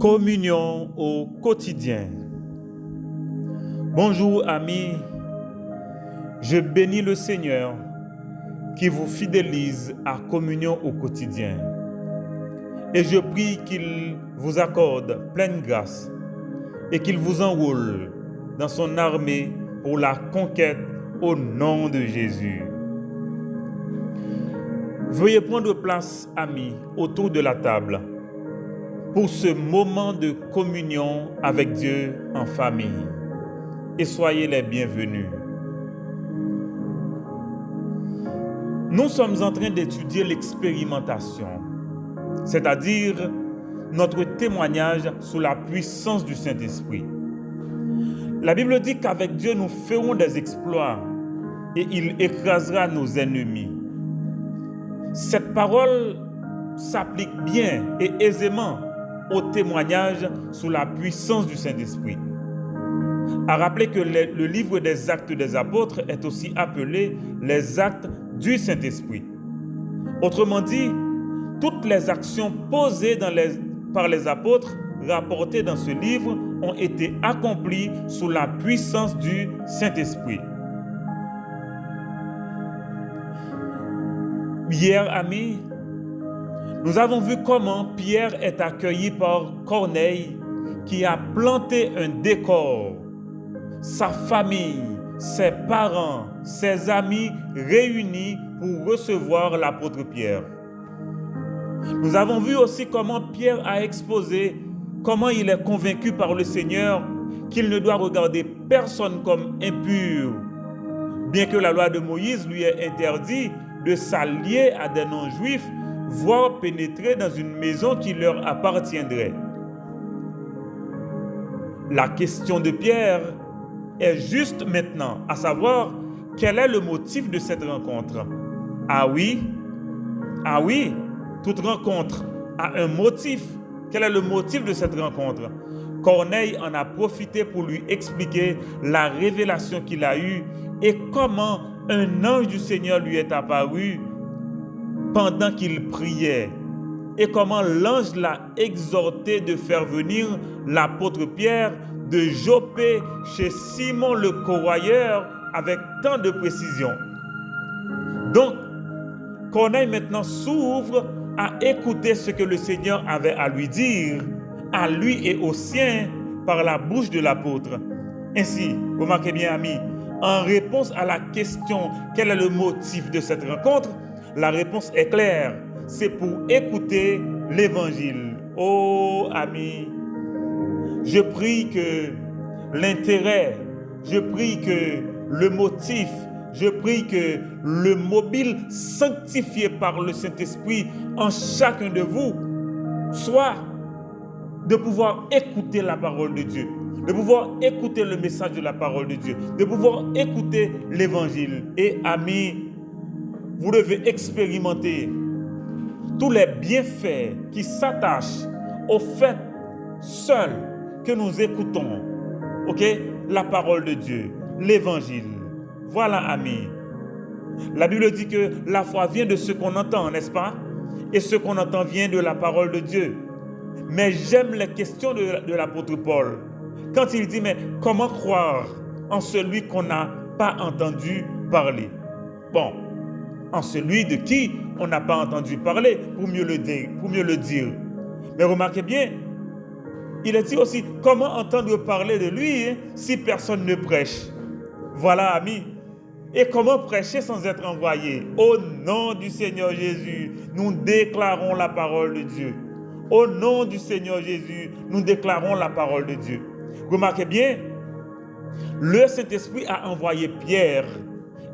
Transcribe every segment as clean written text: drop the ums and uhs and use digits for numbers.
Communion au quotidien. Bonjour amis, je bénis le Seigneur qui vous fidélise à communion au quotidien. Et je prie qu'il vous accorde pleine grâce et qu'il vous enrôle dans son armée pour la conquête au nom de Jésus. Veuillez prendre place, amis, autour de la table pour ce moment de communion avec Dieu en famille. Et soyez les bienvenus. Nous sommes en train d'étudier l'expérimentation, c'est-à-dire notre témoignage sous la puissance du Saint-Esprit. La Bible dit qu'avec Dieu, nous ferons des exploits et il écrasera nos ennemis. Cette parole s'applique bien et aisément au témoignage sous la puissance du Saint-Esprit. À rappeler que le livre des Actes des Apôtres est aussi appelé les Actes du Saint-Esprit. Autrement dit, toutes les actions posées par les apôtres rapportées dans ce livre ont été accomplies sous la puissance du Saint-Esprit. Hier, amis, nous avons vu comment Pierre est accueilli par Corneille qui a planté un décor. Sa famille, ses parents, ses amis réunis pour recevoir l'apôtre Pierre. Nous avons vu aussi comment Pierre a exposé comment il est convaincu par le Seigneur qu'il ne doit regarder personne comme impur, bien que la loi de Moïse lui ait interdit de s'allier à des non-juifs, voire pénétrer dans une maison qui leur appartiendrait. La question de Pierre est juste maintenant, à savoir, quel est le motif de cette rencontre? Ah oui, toute rencontre a un motif. Quel est le motif de cette rencontre? Corneille en a profité pour lui expliquer la révélation qu'il a eue et comment un ange du Seigneur lui est apparu pendant qu'il priait et comment l'ange l'a exhorté de faire venir l'apôtre Pierre de Joppé chez Simon le corroyeur avec tant de précision. Donc, Corneille maintenant s'ouvre à écouter ce que le Seigneur avait à lui dire, à lui et aux siens, par la bouche de l'apôtre. Ainsi, remarquez bien, amis, en réponse à la question « Quel est le motif de cette rencontre ?», la réponse est claire, c'est pour écouter l'Évangile. Oh, amis, je prie que l'intérêt, je prie que le motif, je prie que le mobile sanctifié par le Saint-Esprit en chacun de vous soit de pouvoir écouter la parole de Dieu, de pouvoir écouter le message de la parole de Dieu, de pouvoir écouter l'Évangile. Et amis, vous devez expérimenter tous les bienfaits qui s'attachent au fait seul que nous écoutons, la parole de Dieu, l'Évangile. Voilà, amis. La Bible dit que la foi vient de ce qu'on entend, n'est-ce pas? Et ce qu'on entend vient de la parole de Dieu. Mais j'aime les questions de l'apôtre Paul. Quand il dit, mais comment croire en celui qu'on n'a pas entendu parler? Bon, en celui de qui on n'a pas entendu parler, pour mieux le dire. Mais remarquez bien, il est dit aussi, comment entendre parler de lui si personne ne prêche? Voilà, amis. Et comment prêcher sans être envoyé? Au nom du Seigneur Jésus, nous déclarons la parole de Dieu. Au nom du Seigneur Jésus, nous déclarons la parole de Dieu. Remarquez bien, le Saint-Esprit a envoyé Pierre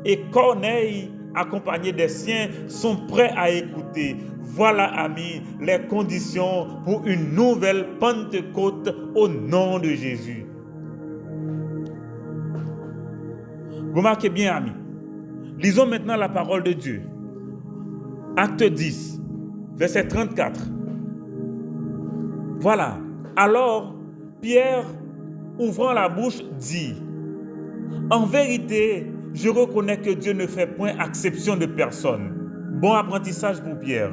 et Corneille, accompagné des siens, sont prêts à écouter. Voilà, amis, les conditions pour une nouvelle Pentecôte au nom de Jésus. Remarquez bien, amis. Lisons maintenant la parole de Dieu. Acte 10, verset 34. Voilà. Alors, Pierre, ouvrant la bouche, dit: En vérité, je reconnais que Dieu ne fait point exception de personne. Bon apprentissage pour Pierre.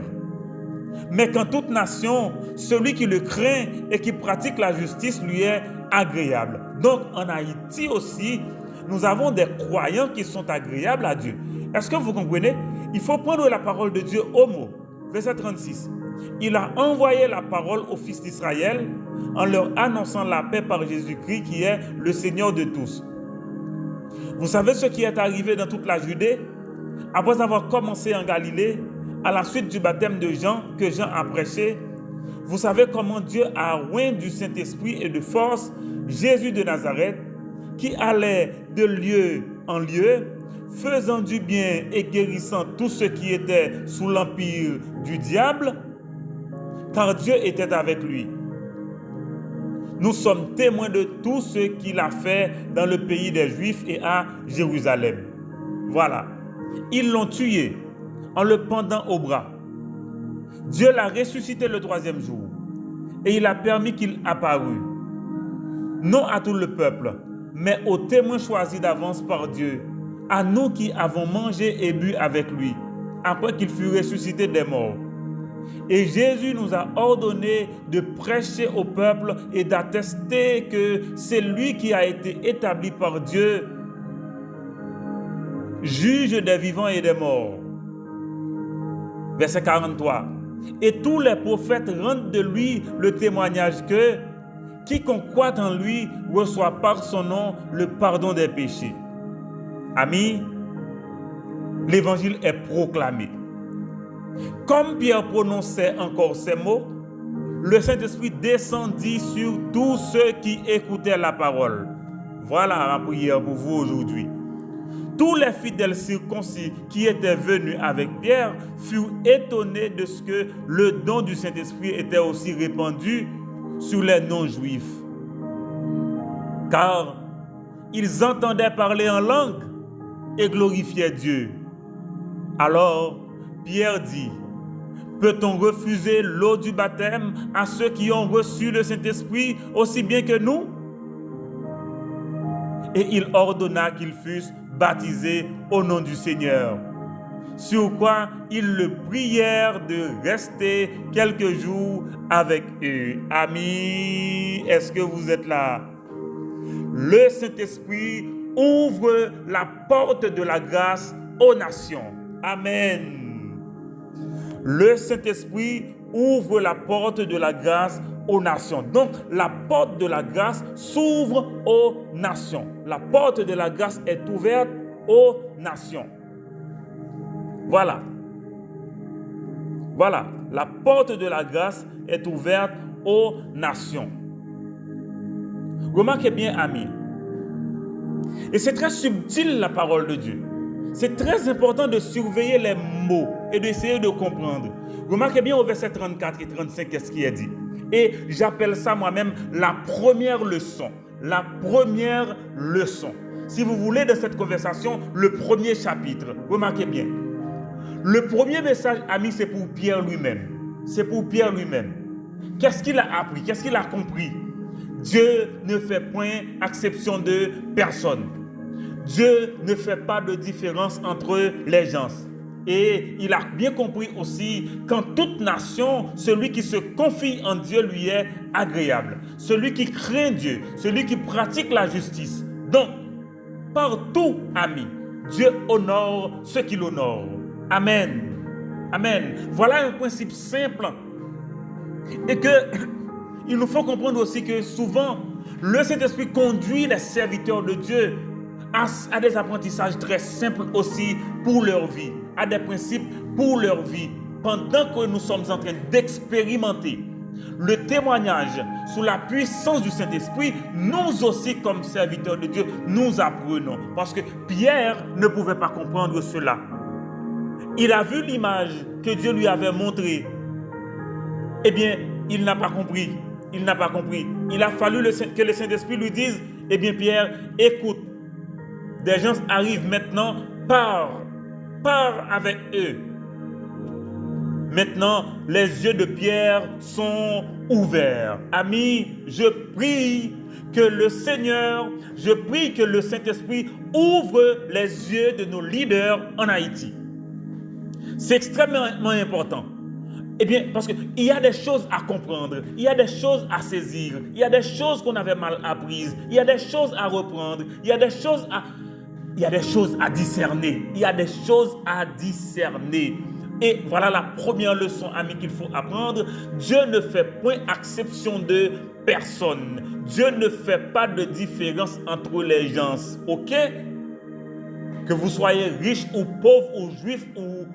mais qu'en toute nation, celui qui le craint et qui pratique la justice lui est agréable. Donc en Haïti aussi, nous avons des croyants qui sont agréables à Dieu. Est-ce que vous comprenez? Il faut prendre la parole de Dieu au mot. Verset 36. Il a envoyé la parole aux fils d'Israël en leur annonçant la paix par Jésus-Christ qui est le Seigneur de tous. Vous savez ce qui est arrivé dans toute la Judée? Après avoir commencé en Galilée, à la suite du baptême de Jean que Jean a prêché, vous savez comment Dieu a oint du Saint-Esprit et de force Jésus de Nazareth, qui allait de lieu en lieu, faisant du bien et guérissant tous ceux qui étaient sous l'empire du diable, car Dieu était avec lui. Nous sommes témoins de tout ce qu'il a fait dans le pays des Juifs et à Jérusalem. Voilà. Ils l'ont tué en le pendant au bras. Dieu l'a ressuscité le 3e jour et il a permis qu'il apparût, non à tout le peuple, mais aux témoins choisis d'avance par Dieu, à nous qui avons mangé et bu avec lui, après qu'il fut ressuscité des morts. Et Jésus nous a ordonné de prêcher au peuple et d'attester que c'est lui qui a été établi par Dieu, juge des vivants et des morts. Verset 43. Et tous les prophètes rendent de lui le témoignage que quiconque croit en lui reçoit par son nom le pardon des péchés. Amis, l'évangile est proclamé. Comme Pierre prononçait encore ces mots, le Saint-Esprit descendit sur tous ceux qui écoutaient la parole. Voilà ma prière pour vous aujourd'hui. Tous les fidèles circoncis qui étaient venus avec Pierre furent étonnés de ce que le don du Saint-Esprit était aussi répandu sur les non-juifs. Car ils entendaient parler en langue et glorifiaient Dieu. Alors Pierre dit: peut-on refuser l'eau du baptême à ceux qui ont reçu le Saint-Esprit aussi bien que nous? Et il ordonna qu'ils fussent baptisés au nom du Seigneur. Sur quoi ils le prièrent de rester quelques jours avec eux. Amis, est-ce que vous êtes là? Le Saint-Esprit ouvre la porte de la grâce aux nations. Amen. Le Saint-Esprit ouvre la porte de la grâce aux nations. Donc, la porte de la grâce s'ouvre aux nations. La porte de la grâce est ouverte aux nations. Voilà. Voilà. La porte de la grâce est ouverte aux nations. Remarquez bien, amis. Et c'est très subtil, la parole de Dieu. C'est très important de surveiller les mots et d'essayer de comprendre. Remarquez bien au verset 34 et 35, qu'est-ce qui est dit. Et j'appelle ça moi-même la première leçon. La première leçon. Si vous voulez, dans cette conversation, le premier chapitre. Remarquez bien. Le premier message, ami, c'est pour Pierre lui-même. C'est pour Pierre lui-même. Qu'est-ce qu'il a appris? Qu'est-ce qu'il a compris? Dieu ne fait point exception de personne. Dieu ne fait pas de différence entre les gens. Et il a bien compris aussi qu'en toute nation, celui qui se confie en Dieu lui est agréable. Celui qui craint Dieu, celui qui pratique la justice. Donc, partout, amis, Dieu honore ceux qui l'honorent. Amen. Amen. Voilà un principe simple. Et que il nous faut comprendre aussi que souvent, le Saint-Esprit conduit les serviteurs de Dieu à des apprentissages très simples aussi pour leur vie, à des principes pour leur vie, pendant que nous sommes en train d'expérimenter le témoignage sous la puissance du Saint-Esprit. Nous aussi, comme serviteurs de Dieu, nous apprenons. Parce que Pierre ne pouvait pas comprendre cela. Il a vu l'image que Dieu lui avait montrée. Eh bien, il n'a pas compris. Il n'a pas compris. Il a fallu que le Saint-Esprit lui dise: eh bien, Pierre, écoute. Des gens arrivent maintenant, pars avec eux. Maintenant, les yeux de Pierre sont ouverts. Amis, je prie que le Seigneur, je prie que le Saint-Esprit ouvre les yeux de nos leaders en Haïti. C'est extrêmement important. Eh bien, parce qu'il y a des choses à comprendre, il y a des choses à saisir, il y a des choses qu'on avait mal apprises, il y a des choses à reprendre, il y a des choses à discerner. Il y a des choses à discerner. Et voilà la première leçon, amis, qu'il faut apprendre. Dieu ne fait point exception de personne. Dieu ne fait pas de différence entre les gens. Ok? Que vous soyez riche ou pauvre ou juif ou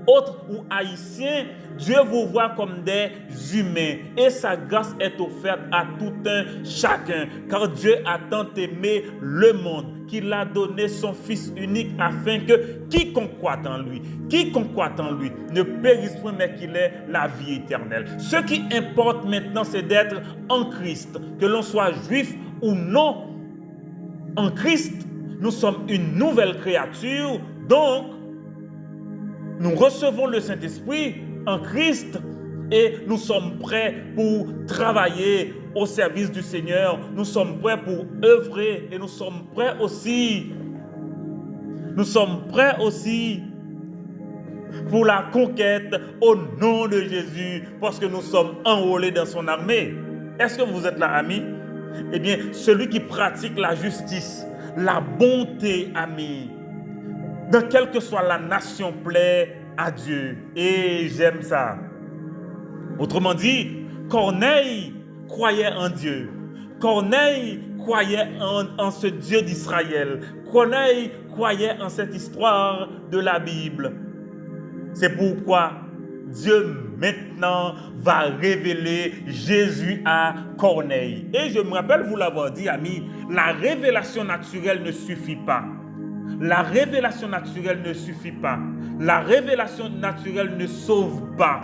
autre ou haïtien, Dieu vous voit comme des humains et sa grâce est offerte à tout un chacun. Car Dieu a tant aimé le monde qu'il a donné son Fils unique afin que quiconque croit en lui ne périsse point mais qu'il ait la vie éternelle. Ce qui importe maintenant, c'est d'être en Christ. Que l'on soit juif ou non, en Christ, nous sommes une nouvelle créature, donc nous recevons le Saint-Esprit en Christ et nous sommes prêts pour travailler au service du Seigneur. Nous sommes prêts pour œuvrer et nous sommes prêts aussi pour la conquête au nom de Jésus parce que nous sommes enrôlés dans son armée. Est-ce que vous êtes là, amis? Eh bien, celui qui pratique la justice, la bonté, amis, dans quelle que soit la nation, plaît à Dieu. Et j'aime ça. Autrement dit, Corneille croyait en Dieu. Corneille croyait en ce Dieu d'Israël. Corneille croyait en cette histoire de la Bible. C'est pourquoi Dieu maintenant va révéler Jésus à Corneille. Et je me rappelle vous l'avoir dit, amis, la révélation naturelle ne suffit pas. La révélation naturelle ne suffit pas. La révélation naturelle ne sauve pas.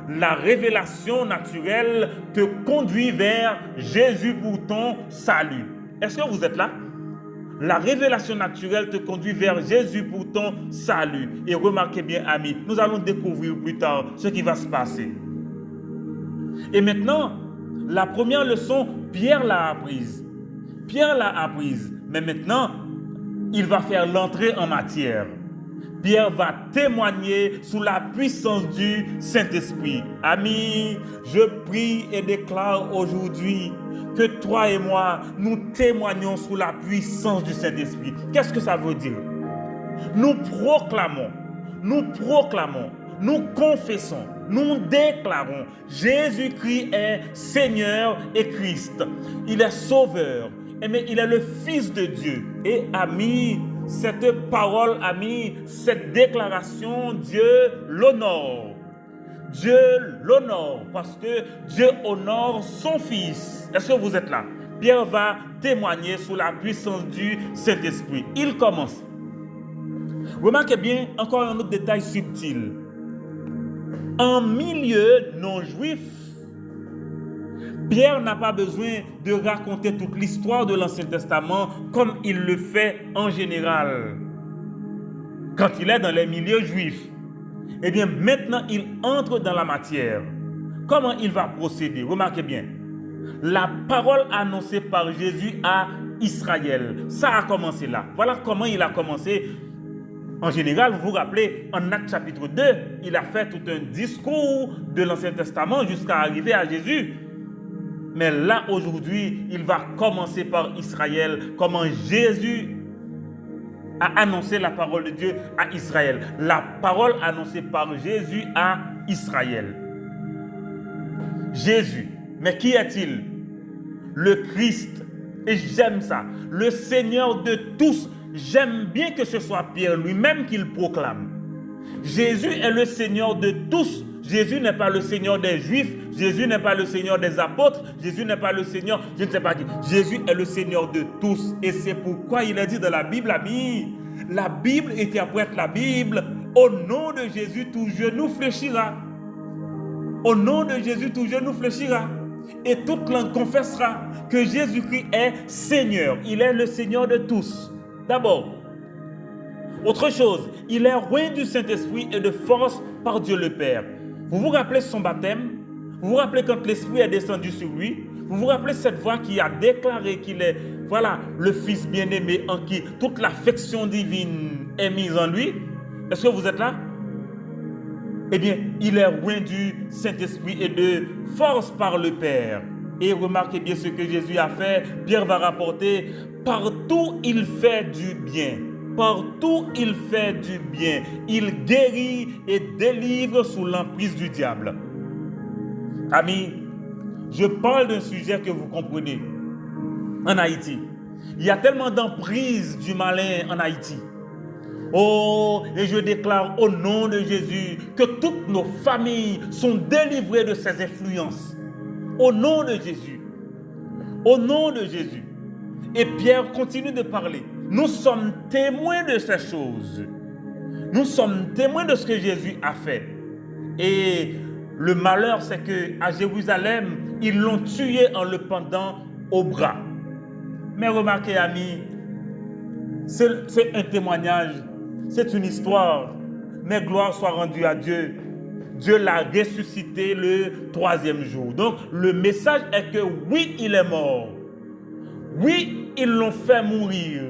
La révélation naturelle te conduit vers Jésus pour ton salut. Est-ce que vous êtes là? La révélation naturelle te conduit vers Jésus pour ton salut. Et remarquez bien, amis, nous allons découvrir plus tard ce qui va se passer. Et maintenant, la première leçon, Pierre l'a apprise. Pierre l'a apprise. Mais maintenant, il va faire l'entrée en matière. Pierre va témoigner sous la puissance du Saint-Esprit. Amis, je prie et déclare aujourd'hui que toi et moi, nous témoignons sous la puissance du Saint-Esprit. Qu'est-ce que ça veut dire? Nous proclamons, nous confessons, nous déclarons, Jésus-Christ est Seigneur et Christ. Il est Sauveur, mais il est le Fils de Dieu. Et amis, cette parole, amis, cette déclaration, Dieu l'honore. Dieu l'honore parce que Dieu honore son Fils. Est-ce que vous êtes là? Pierre va témoigner sous la puissance du Saint-Esprit. Il commence. Remarquez bien encore un autre détail subtil. En milieu non-juif, Pierre n'a pas besoin de raconter toute l'histoire de l'Ancien Testament comme il le fait en général quand il est dans les milieux juifs. Eh bien, maintenant, il entre dans la matière. Comment il va procéder? Remarquez bien. La parole annoncée par Jésus à Israël, ça a commencé là. Voilà comment il a commencé. En général, vous vous rappelez, en Actes chapitre 2, il a fait tout un discours de l'Ancien Testament jusqu'à arriver à Jésus. Mais là, aujourd'hui, il va commencer par Israël, comment Jésus a annoncé la parole de Dieu à Israël. La parole annoncée par Jésus à Israël. Jésus, mais qui est-il? Le Christ. Et j'aime ça. Le Seigneur de tous. J'aime bien que ce soit Pierre lui-même qui le proclame. Jésus est le Seigneur de tous. Jésus n'est pas le Seigneur des Juifs. Jésus n'est pas le Seigneur des apôtres. Jésus n'est pas le Seigneur, je ne sais pas qui. Jésus est le Seigneur de tous. Et c'est pourquoi il a dit dans la Bible, ami, la Bible interprète la Bible. Au nom de Jésus, tout genou fléchira. Au nom de Jésus, tout genou fléchira. Et toute langue confessera que Jésus-Christ est Seigneur. Il est le Seigneur de tous. D'abord, autre chose, il est roi du Saint-Esprit et de force par Dieu le Père. Vous vous rappelez son baptême? Vous vous rappelez quand l'Esprit est descendu sur lui? Vous vous rappelez cette voix qui a déclaré qu'il est, voilà, le Fils bien-aimé en qui toute l'affection divine est mise en lui? Est-ce que vous êtes là? eh bien, il est oint du Saint-Esprit et de force par le Père. Et remarquez bien ce que Jésus a fait. Pierre va rapporter, partout il fait du bien. Partout il fait du bien. Il guérit et délivre sous l'emprise du diable. Amis, je parle d'un sujet que vous comprenez. En Haïti, il y a tellement d'emprise du malin en Haïti. Oh, et je déclare au nom de Jésus que toutes nos familles sont délivrées de ces influences. Au nom de Jésus. Au nom de Jésus. Et Pierre continue de parler. Nous sommes témoins de ces choses. Nous sommes témoins de ce que Jésus a fait. Et le malheur, c'est qu'à Jérusalem, ils l'ont tué en le pendant au bras. Mais remarquez, amis, c'est un témoignage, c'est une histoire. Mais gloire soit rendue à Dieu. Dieu l'a ressuscité le 3e jour. Donc, le message est que oui, il est mort. Oui, ils l'ont fait mourir.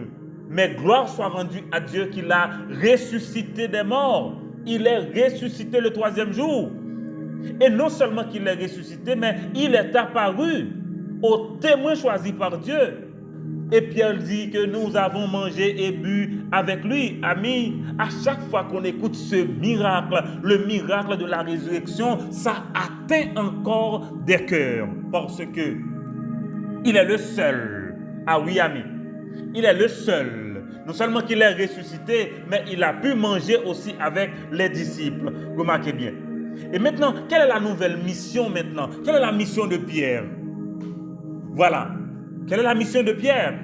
Mais gloire soit rendue à Dieu qui l'a ressuscité des morts. Il est ressuscité le 3e jour. Et non seulement qu'il est ressuscité, mais il est apparu aux témoins choisis par Dieu. Et Pierre dit que nous avons mangé et bu avec lui. Amis, à chaque fois qu'on écoute ce miracle, le miracle de la résurrection, ça atteint encore des cœurs. Parce que il est le seul. Ah oui, amis, il est le seul. Non seulement qu'il est ressuscité, mais il a pu manger aussi avec les disciples. Remarquez bien. Et maintenant, quelle est la nouvelle mission maintenant? Quelle est la mission de Pierre? Voilà. Quelle est la mission de Pierre?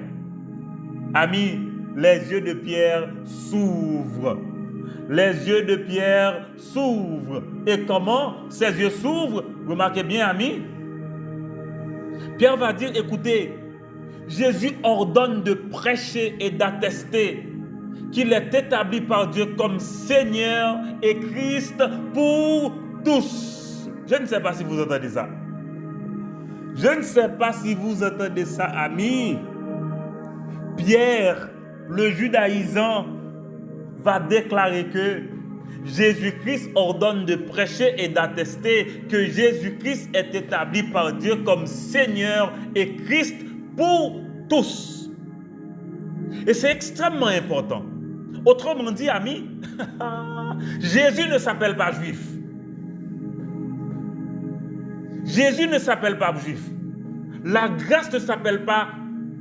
Amis, les yeux de Pierre s'ouvrent. Les yeux de Pierre s'ouvrent. Et comment ces yeux s'ouvrent? Remarquez bien, amis. Pierre va dire, écoutez, Jésus ordonne de prêcher et d'attester qu'il est établi par Dieu comme Seigneur et Christ pour tous. Je ne sais pas si vous entendez ça. Je ne sais pas si vous entendez ça, amis. Pierre, le judaïsant, va déclarer que Jésus-Christ ordonne de prêcher et d'attester que Jésus-Christ est établi par Dieu comme Seigneur et Christ pour tous. Et c'est extrêmement important. Autrement dit, amis, Jésus ne s'appelle pas juif. Jésus ne s'appelle pas juif. La grâce ne s'appelle pas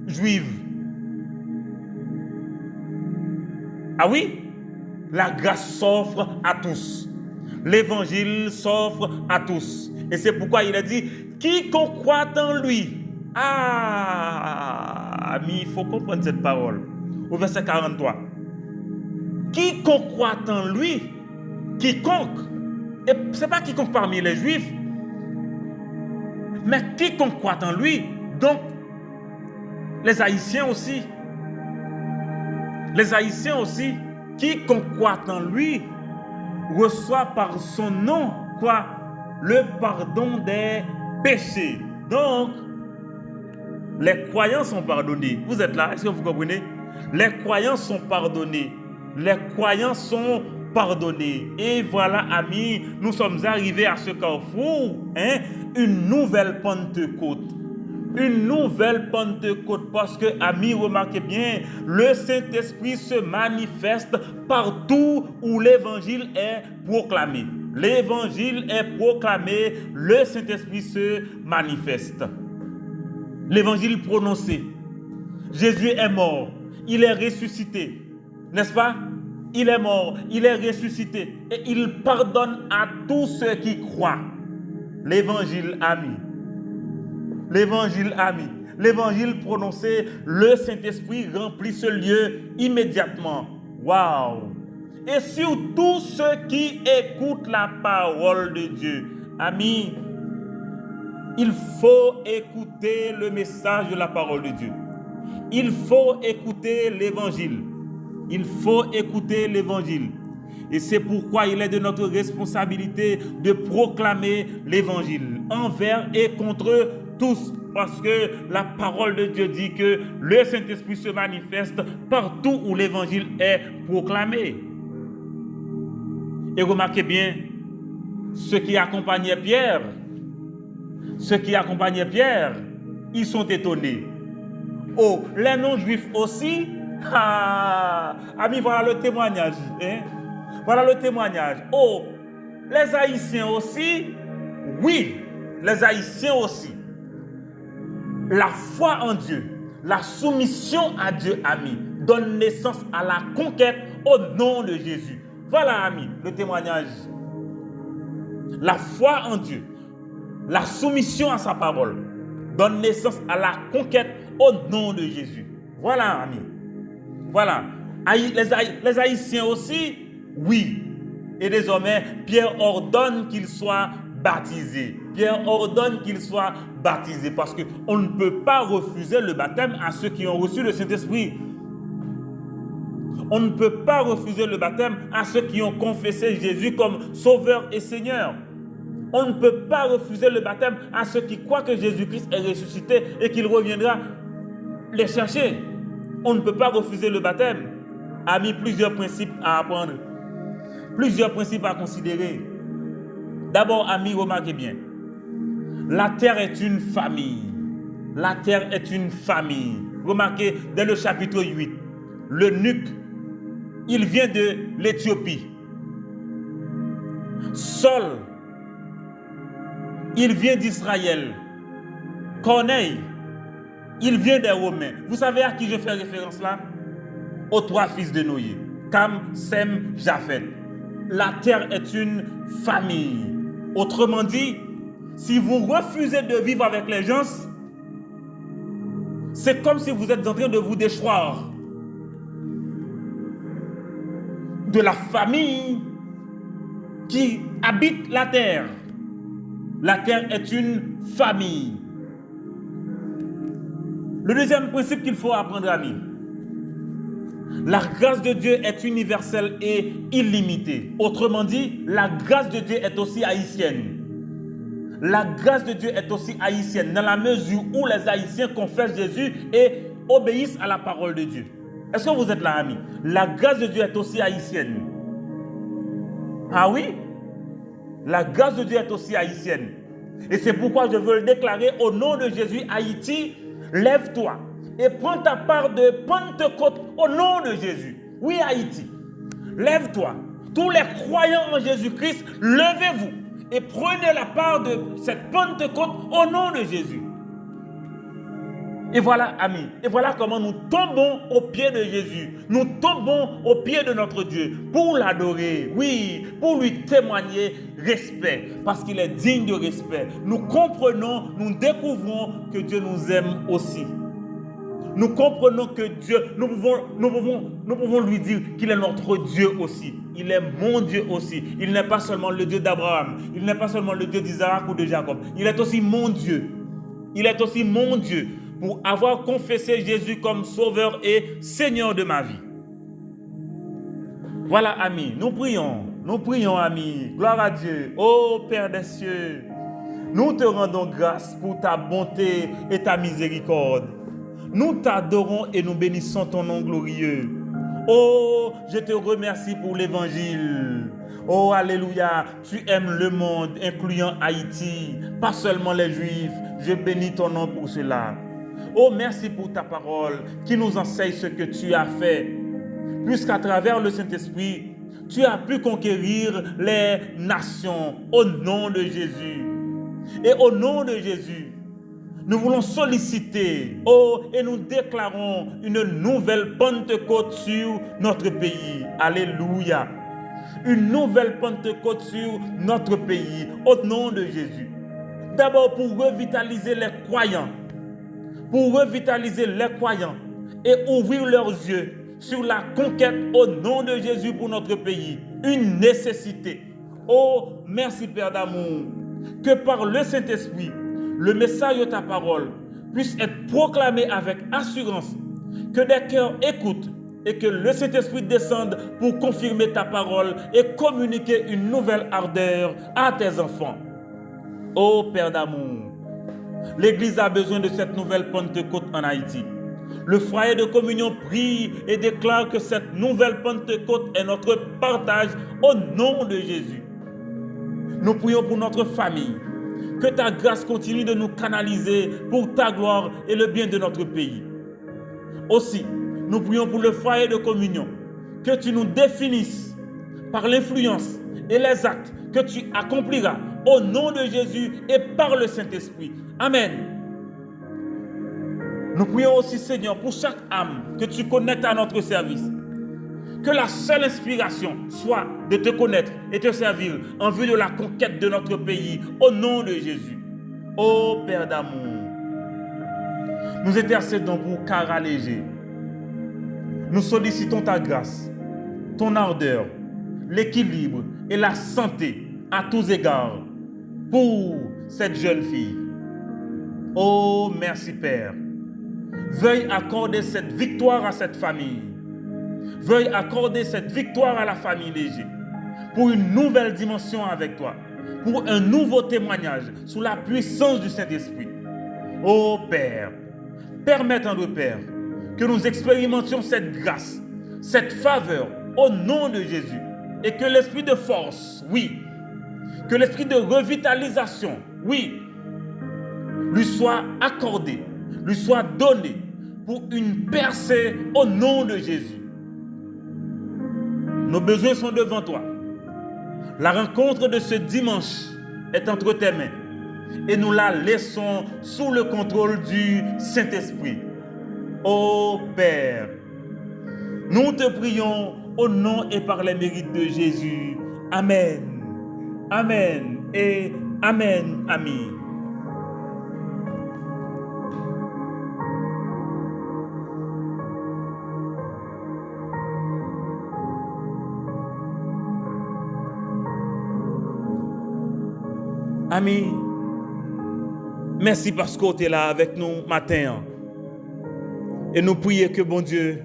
juive. Ah oui? La grâce s'offre à tous. L'évangile s'offre à tous. Et c'est pourquoi il a dit, quiconque croit en lui. Ah, amis, il faut comprendre cette parole. Au verset 43. Quiconque croit en lui, quiconque, et ce n'est pas quiconque parmi les juifs, mais quiconque croit en lui, donc les Haïtiens aussi. Les Haïtiens aussi, quiconque croit en lui, reçoit par son nom, quoi? Le pardon des péchés. Donc, les croyants sont pardonnés. Vous êtes là? Est-ce que vous comprenez? Les croyants sont pardonnés. Les croyants sont pardonnés. Et voilà, amis, nous sommes arrivés à ce carrefour, hein? Une nouvelle Pentecôte. Une nouvelle Pentecôte. Parce que, amis, remarquez bien, le Saint-Esprit se manifeste partout où l'évangile est proclamé. L'évangile est proclamé, le Saint-Esprit se manifeste. L'évangile prononcé. Jésus est mort. Il est ressuscité. N'est-ce pas? Il est mort. Il est ressuscité. Et il pardonne à tous ceux qui croient. L'évangile ami. L'évangile ami. L'évangile prononcé. Le Saint-Esprit remplit ce lieu immédiatement. Waouh! Et sur tous ceux qui écoutent la parole de Dieu. Amis, il faut écouter le message de la parole de Dieu. Il faut écouter l'évangile. Il faut écouter l'évangile. Et c'est pourquoi il est de notre responsabilité de proclamer l'évangile envers et contre tous. Parce que la parole de Dieu dit que le Saint-Esprit se manifeste partout où l'évangile est proclamé. Et remarquez bien, ceux qui accompagnaient Pierre, ils sont étonnés. Oh, les non-juifs aussi. Amis, voilà le témoignage. Hein? Voilà le témoignage. Oh, les Haïtiens aussi. Oui, les Haïtiens aussi. La foi en Dieu, la soumission à Dieu, amis, donne naissance à la conquête au nom de Jésus. Voilà, amis, le témoignage. La foi en Dieu, la soumission à sa parole, donne naissance à la conquête au nom de Jésus. Voilà, amis. Voilà. Les Haïtiens aussi, oui. Et désormais, Pierre ordonne qu'il soit baptisé. Pierre ordonne qu'il soit baptisé parce qu'on ne peut pas refuser le baptême à ceux qui ont reçu le Saint-Esprit. On ne peut pas refuser le baptême à ceux qui ont confessé Jésus comme Sauveur et Seigneur. On ne peut pas refuser le baptême à ceux qui croient que Jésus-Christ est ressuscité et qu'il reviendra les chercher. On ne peut pas refuser le baptême. Amis, plusieurs principes à apprendre. Plusieurs principes à considérer. D'abord, amis, remarquez bien. La terre est une famille. La terre est une famille. Remarquez, dès le chapitre 8, l'eunuque, il vient de l'Éthiopie. Saul, il vient d'Israël. Corneille, il vient des Romains. Vous savez à qui je fais référence là? Aux 3 fils de Noé. Cam, Sem, Japhet. La terre est une famille. Autrement dit, si vous refusez de vivre avec les gens, c'est comme si vous êtes en train de vous déchoir de la famille qui habite la terre. La terre est une famille. Le deuxième principe qu'il faut apprendre, amis. La grâce de Dieu est universelle et illimitée. Autrement dit, la grâce de Dieu est aussi haïtienne. La grâce de Dieu est aussi haïtienne dans la mesure où les Haïtiens confessent Jésus et obéissent à la parole de Dieu. Est-ce que vous êtes là, amis? La grâce de Dieu est aussi haïtienne. Ah oui? La grâce de Dieu est aussi haïtienne. Et c'est pourquoi je veux le déclarer au nom de Jésus. Haïti, lève-toi et prends ta part de Pentecôte au nom de Jésus. Oui, Haïti, lève-toi. Tous les croyants en Jésus-Christ, levez-vous et prenez la part de cette Pentecôte au nom de Jésus. Et voilà, amis, et voilà comment nous tombons aux pieds de Jésus. Nous tombons aux pieds de notre Dieu pour l'adorer, oui, pour lui témoigner respect, parce qu'il est digne de respect. Nous comprenons, nous découvrons que Dieu nous aime aussi. Nous comprenons que Dieu, nous pouvons lui dire qu'il est notre Dieu aussi. Il est mon Dieu aussi. Il n'est pas seulement le Dieu d'Abraham. Il n'est pas seulement le Dieu d'Isaac ou de Jacob. Il est aussi mon Dieu. Il est aussi mon Dieu pour avoir confessé Jésus comme Sauveur et Seigneur de ma vie. Voilà, amis, nous prions, amis. Gloire à Dieu. Ô Père des cieux, nous te rendons grâce pour ta bonté et ta miséricorde. Nous t'adorons et nous bénissons ton nom glorieux. Oh, je te remercie pour l'évangile. Oh, alléluia, tu aimes le monde, incluant Haïti, pas seulement les Juifs. Je bénis ton nom pour cela. Oh, merci pour ta parole qui nous enseigne ce que tu as fait. Puisqu'à travers le Saint-Esprit, tu as pu conquérir les nations au nom de Jésus. Et au nom de Jésus, nous voulons solliciter, et nous déclarons une nouvelle Pentecôte sur notre pays. Alléluia. Une nouvelle Pentecôte sur notre pays, au nom de Jésus. D'abord pour revitaliser les croyants. Et ouvrir leurs yeux sur la conquête au nom de Jésus pour notre pays. Une nécessité. Oh, merci Père d'amour. Que par le Saint-Esprit, le message de ta parole puisse être proclamé avec assurance, que des cœurs écoutent et que le Saint-Esprit descende pour confirmer ta parole et communiquer une nouvelle ardeur à tes enfants. Ô Père d'amour, l'Église a besoin de cette nouvelle Pentecôte en Haïti. Le foyer de communion prie et déclare que cette nouvelle Pentecôte est notre partage au nom de Jésus. Nous prions pour notre famille. Que ta grâce continue de nous canaliser pour ta gloire et le bien de notre pays. Aussi, nous prions pour le foyer de communion. Que tu nous définisses par l'influence et les actes que tu accompliras au nom de Jésus et par le Saint-Esprit. Amen. Nous prions aussi, Seigneur, pour chaque âme que tu connectes à notre service. Que la seule inspiration soit de te connaître et te servir en vue de la conquête de notre pays, au nom de Jésus. Ô Père d'amour, nous intercédons pour Cara Léger. Nous sollicitons ta grâce, ton ardeur, l'équilibre et la santé à tous égards pour cette jeune fille. Oh, merci Père. Veuille accorder cette victoire à cette famille. Veuille accorder cette victoire à la famille Léger pour une nouvelle dimension avec toi, pour un nouveau témoignage sous la puissance du Saint-Esprit. Ô Père, permets, tendre Père, que nous expérimentions cette grâce, cette faveur au nom de Jésus et que l'esprit de force, oui, que l'esprit de revitalisation, oui, lui soit accordé, lui soit donné pour une percée au nom de Jésus. Nos besoins sont devant toi. La rencontre de ce dimanche est entre tes mains et nous la laissons sous le contrôle du Saint-Esprit. Ô Père, nous te prions au nom et par les mérites de Jésus. Amen. Amen et Amen. Amen. Amis, merci parce que tu es là avec nous matin. Et nous prions que bon Dieu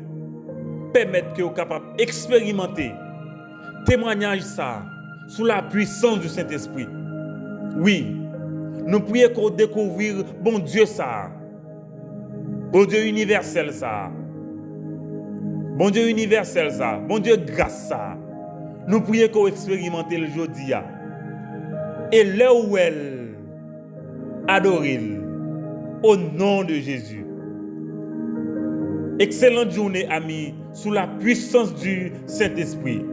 permette que vous capable d'expérimenter témoignage ça sous la puissance du Saint-Esprit. Oui, nous prions qu'on découvre bon Dieu ça. Bon Dieu universel ça. Bon Dieu universel ça. Bon Dieu grâce ça. Nous prions qu'on expérimente le jeudi. Et là où elle adore au nom de Jésus. Excellente journée, amis, sous la puissance du Saint-Esprit.